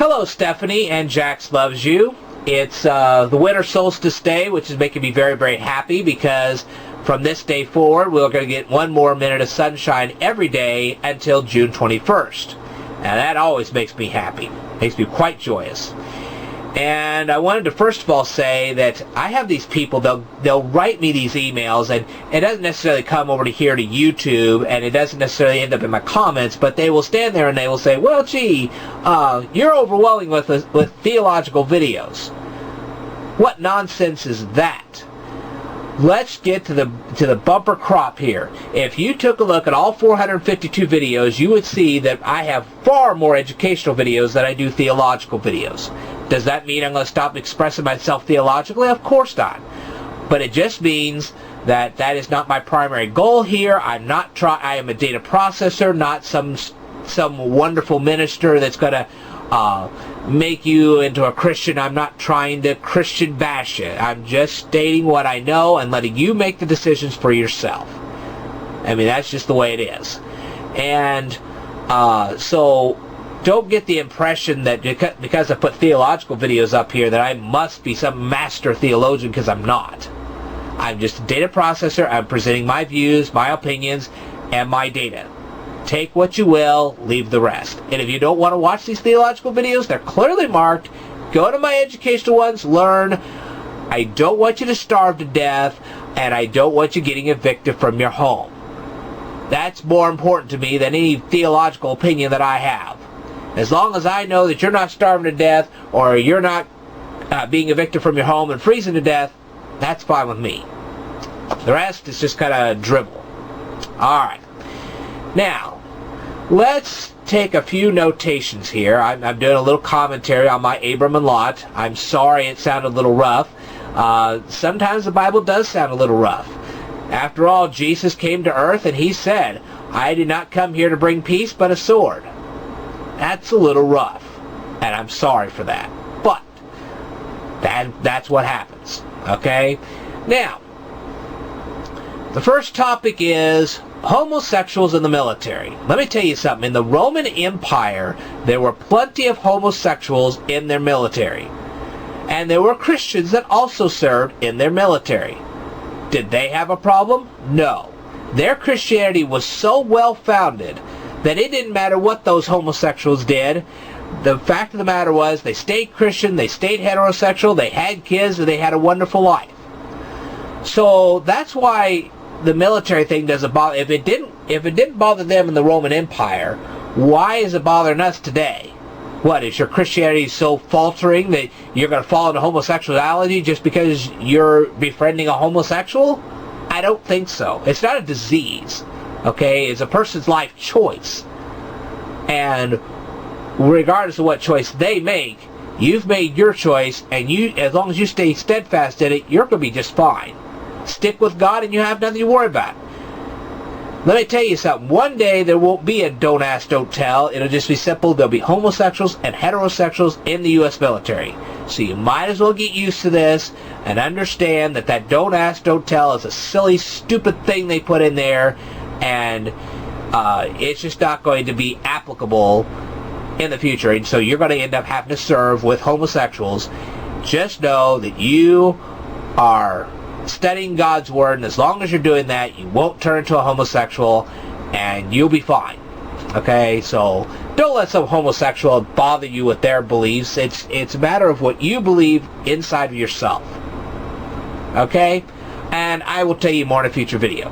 Hello, Stephanie, and Jax loves you. It's the winter solstice day, which is making me very, very happy because from this day forward, we're going to get one more minute of sunshine every day until June 21st. And that always makes me happy. Makes me quite joyous. And I wanted to first of all say that I have these people, they'll write me these emails, and it doesn't necessarily come over to here to YouTube, and it doesn't necessarily end up in my comments, but they will stand there and they will say, well, gee, you're overwhelming with theological videos. What nonsense is that? Let's get to the bumper crop here. If you took a look at all 452 videos, you would see that I have far more educational videos than I do theological videos. Does that mean I'm going to stop expressing myself theologically? Of course not. But it just means that that is not my primary goal here. I am a data processor, not some wonderful minister that's going to make you into a Christian. I'm not trying to Christian bash it. I'm just stating what I know and letting you make the decisions for yourself. I mean, that's just the way it is. And so don't get the impression that because I put theological videos up here that I must be some master theologian, because I'm not. I'm just a data processor. I'm presenting my views, my opinions, and my data. Take what you will, leave the rest. And if you don't want to watch these theological videos, they're clearly marked. Go to my educational ones, learn. I don't want you to starve to death, and I don't want you getting evicted from your home. That's more important to me than any theological opinion that I have. As long as I know that you're not starving to death, or you're not being evicted from your home and freezing to death, that's fine with me. The rest is just kind of dribble. Alright. Now, let's take a few notations here. I'm doing a little commentary on my Abram and Lot. I'm sorry it sounded a little rough. Sometimes the Bible does sound a little rough. After all, Jesus came to earth and he said, I did not come here to bring peace but a sword. That's a little rough, and I'm sorry for that. But that's what happens. Okay? Now, the first topic is homosexuals in the military. Let me tell you something. In the Roman Empire, there were plenty of homosexuals in their military. And there were Christians that also served in their military. Did they have a problem? No. Their Christianity was so well-founded that it didn't matter what those homosexuals did. The fact of the matter was they stayed Christian, they stayed heterosexual, they had kids, and they had a wonderful life. So that's why the military thing doesn't bother. If it didn't bother them in the Roman Empire, why is it bothering us today? What, is your Christianity so faltering that you're going to fall into homosexuality just because you're befriending a homosexual? I don't think so. It's not a disease. Okay, it's a person's life choice. And regardless of what choice they make, you've made your choice, and as long as you stay steadfast in it, you're going to be just fine. Stick with God and you have nothing to worry about. Let me tell you something. One day there won't be a don't ask, don't tell. It'll just be simple. There'll be homosexuals and heterosexuals in the U.S. military. So you might as well get used to this and understand that don't ask, don't tell is a silly, stupid thing they put in there. And it's just not going to be applicable in the future. And so you're going to end up having to serve with homosexuals. Just know that you are studying God's Word, and as long as you're doing that, you won't turn into a homosexual, and you'll be fine. Okay? So don't let some homosexual bother you with their beliefs. It's a matter of what you believe inside of yourself. Okay? And I will tell you more in a future video.